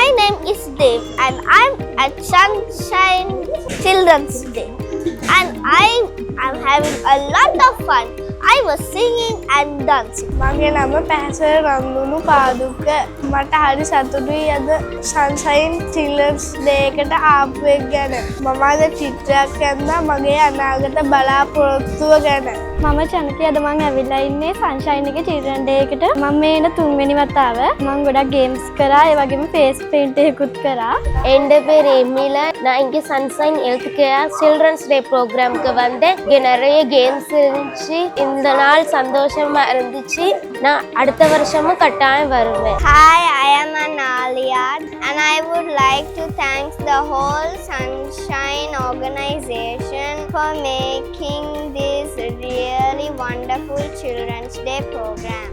My name is Dev and I'm at Sunshine Children's Day. And I am having a lot of fun. I was singing and dancing. මගේ නම පැහැසර රන්දුණු පාදුක. මට හරි සතුටුයි අද Sunshine Children's Day එකට ආපු එක ගැන. මම අද චිත්‍රයක් ඇඳලා මගේ අනාගත බලාපොරොත්තුව ගැන. මම චනකී අද මං ඇවිල්ලා ඉන්නේ Sunshine එකේ Children Day එකට. මම මේ එන තුන්වෙනි වතාව. මං ගොඩක් ගේම්ස් කරා. ඒ වගේම face paint එකකුත් කරා. என் பேர் எமிலா. நான் இங்கே sunshine health care children's day ப்ரோக்ராமுக்கு வந்தேன். இங்கே நிறைய கேம்ஸ் இருந்துச்சு. இந்த நாள் சந்தோஷமா இருந்துச்சு. நான் அடுத்த வருஷமும் கட்டாயம் வருவேன். Hi, I am Analia and I would like to thank the whole Sunshine organization for making this really wonderful Children's Day program.